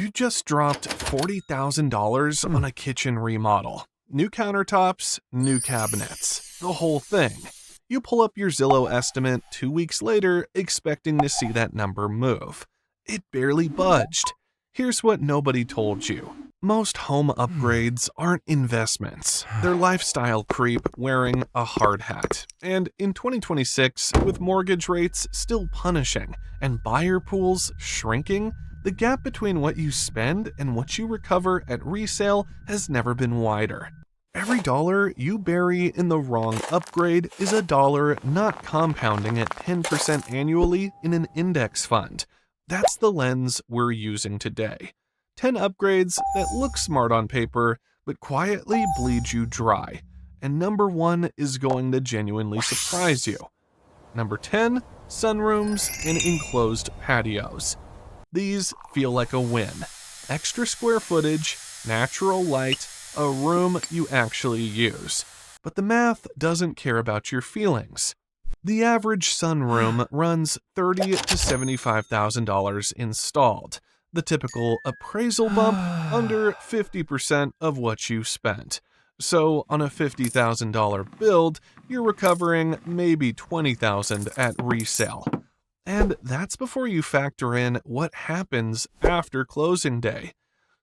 You just dropped $40,000 on a kitchen remodel. New countertops, new cabinets, the whole thing. You pull up your Zillow estimate 2 weeks later, expecting to see that number move. It barely budged. Here's what nobody told you. Most home upgrades aren't investments. They're lifestyle creep wearing a hard hat. And in 2026, with mortgage rates still punishing and buyer pools shrinking, the gap between what you spend and what you recover at resale has never been wider. Every dollar you bury in the wrong upgrade is a dollar not compounding at 10% annually in an index fund. That's the lens we're using today. 10 upgrades that look smart on paper, but quietly bleed you dry. And number 1 is going to genuinely surprise you. Number 10, sunrooms and enclosed patios. These feel like a win. Extra square footage, natural light, a room you actually use. But the math doesn't care about your feelings. The average sunroom runs $30,000 to $75,000 installed. The typical appraisal bump under 50% of what you spent. So on a $50,000 build, you're recovering maybe $20,000 at resale. And that's before you factor in what happens after closing day.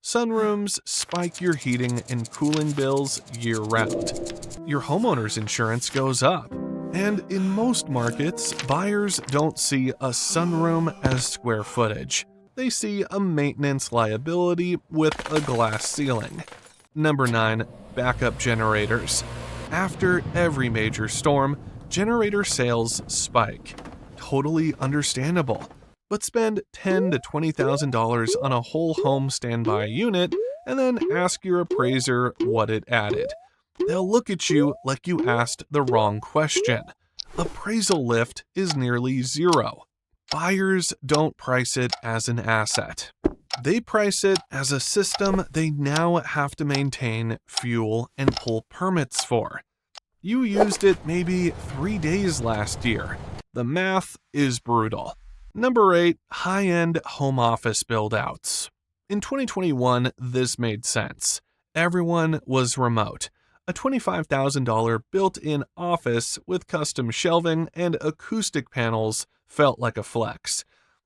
Sunrooms spike your heating and cooling bills year-round. Your homeowner's insurance goes up. And in most markets, buyers don't see a sunroom as square footage. They see a maintenance liability with a glass ceiling. Number 9, backup generators. After every major storm, generator sales spike. Totally understandable. But spend $10,000 to $20,000 on a whole home standby unit and then ask your appraiser what it added. They'll look at you like you asked the wrong question. Appraisal lift is nearly zero. Buyers don't price it as an asset. They price it as a system they now have to maintain, fuel, and pull permits for. You used it maybe 3 days last year. The math is brutal. Number 8, high-end home office build-outs. In 2021, this made sense. Everyone was remote. A $25,000 built-in office with custom shelving and acoustic panels felt like a flex.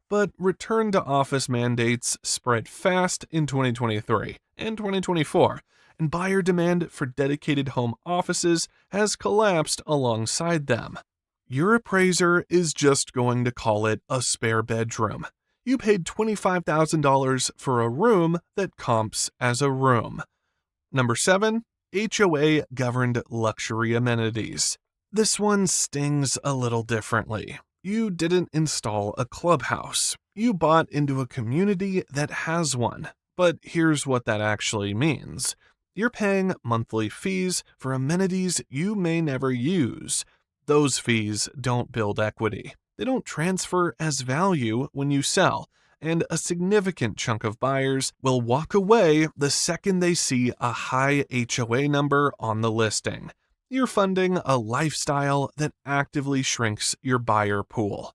But return-to-office mandates spread fast in 2023 and 2024, and buyer demand for dedicated home offices has collapsed alongside them. Your appraiser is just going to call it a spare bedroom. You paid $25,000 for a room that comps as a room. Number 7, HOA-governed luxury amenities. This one stings a little differently. You didn't install a clubhouse. You bought into a community that has one. But here's what that actually means. You're paying monthly fees for amenities you may never use. Those fees don't build equity. They don't transfer as value when you sell, and a significant chunk of buyers will walk away the second they see a high HOA number on the listing. You're funding a lifestyle that actively shrinks your buyer pool.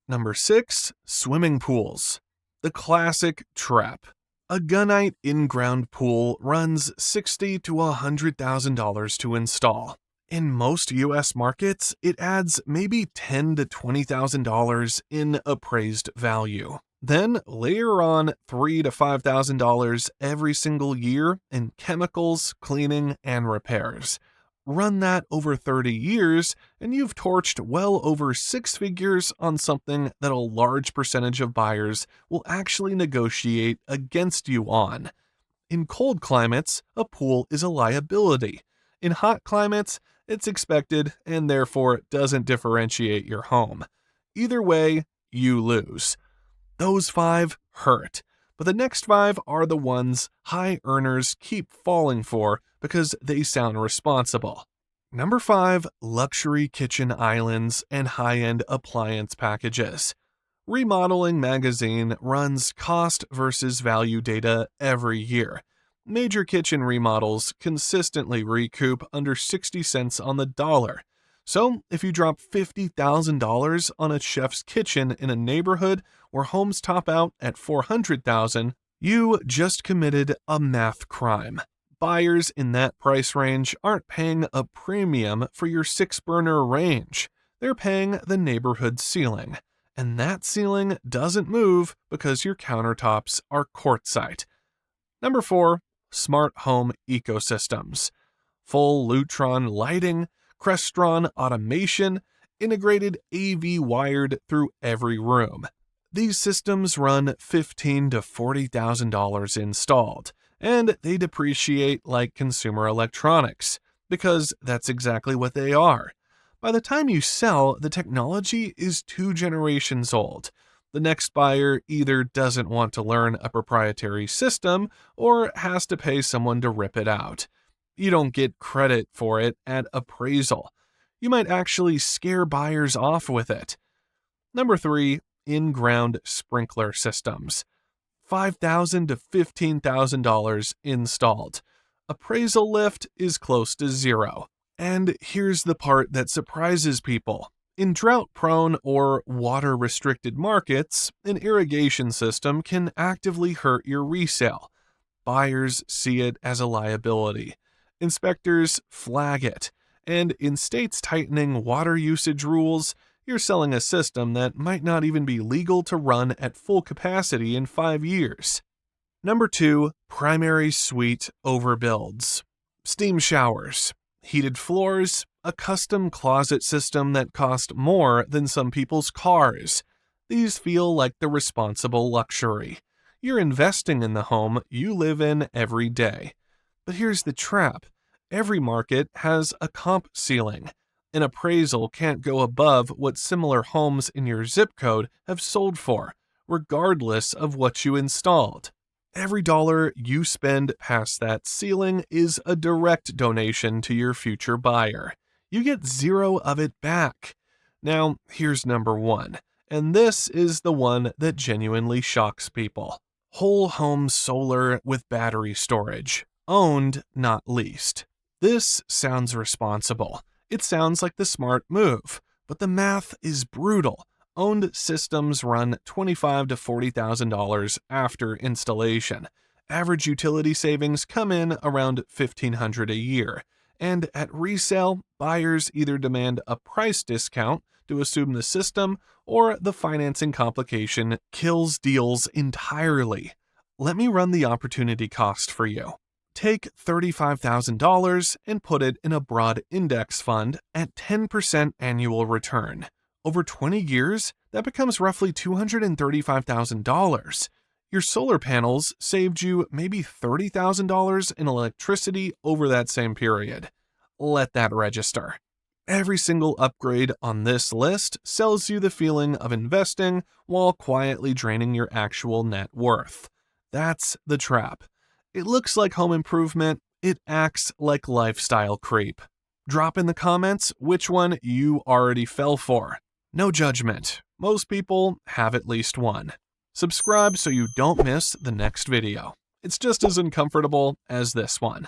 Number 6, swimming pools. The classic trap. A gunite in-ground pool runs $60,000 to $100,000 to install. In most US markets, it adds maybe $10,000 to $20,000 in appraised value. Then layer on $3,000 to $5,000 every single year in chemicals, cleaning, and repairs. Run that over 30 years, and you've torched well over 6 figures on something that a large percentage of buyers will actually negotiate against you on. In cold climates, a pool is a liability. In hot climates, it's expected and therefore doesn't differentiate your home. Either way, you lose. Those 5 hurt, but the next 5 are the ones high earners keep falling for because they sound responsible. Number 5, luxury kitchen islands and high-end appliance packages. Remodeling Magazine runs cost versus value data every year. Major kitchen remodels consistently recoup under 60 cents on the dollar. So, if you drop $50,000 on a chef's kitchen in a neighborhood where homes top out at $400,000, You just committed a math crime. Buyers in that price range aren't paying a premium for your 6-burner range. They're paying the neighborhood ceiling. And that ceiling doesn't move because your countertops are quartzite. Number 4. Smart home ecosystems. Full Lutron lighting, Crestron automation, integrated AV wired through every room. These systems run $15,000 to $40,000 installed, and they depreciate like consumer electronics, because that's exactly what they are. By the time you sell, the technology is 2 generations old. The next buyer either doesn't want to learn a proprietary system or has to pay someone to rip it out. You don't get credit for it at appraisal. You might actually scare buyers off with it. Number 3. In-ground sprinkler systems. $5,000 to $15,000 installed. Appraisal lift is close to zero. And here's the part that surprises people. In drought-prone or water-restricted markets, an irrigation system can actively hurt your resale. Buyers see it as a liability. Inspectors flag it. And in states tightening water usage rules, you're selling a system that might not even be legal to run at full capacity in 5 years. Number 2. Primary suite overbuilds. Steam showers, heated floors, a custom closet system that cost more than some people's cars. These feel like the responsible luxury. You're investing in the home you live in every day. But here's the trap. Every market has a comp ceiling. An appraisal can't go above what similar homes in your zip code have sold for, regardless of what you installed. Every dollar you spend past that ceiling is a direct donation to your future buyer. You get zero of it back. Now, here's number 1, and this is the one that genuinely shocks people. Whole home solar with battery storage. Owned, not leased. This sounds responsible. It sounds like the smart move, but the math is brutal. Owned systems run $25,000 to $40,000 after installation. Average utility savings come in around $1,500 a year. And at resale, buyers either demand a price discount to assume the system, or the financing complication kills deals entirely. Let me run the opportunity cost for you. Take $35,000 and put it in a broad index fund at 10% annual return. Over 20 years, that becomes roughly $235,000. Your solar panels saved you maybe $30,000 in electricity over that same period. Let that register. Every single upgrade on this list sells you the feeling of investing while quietly draining your actual net worth. That's the trap. It looks like home improvement, it acts like lifestyle creep. Drop in the comments which one you already fell for. No judgment. Most people have at least one. Subscribe so you don't miss the next video. It's just as uncomfortable as this one.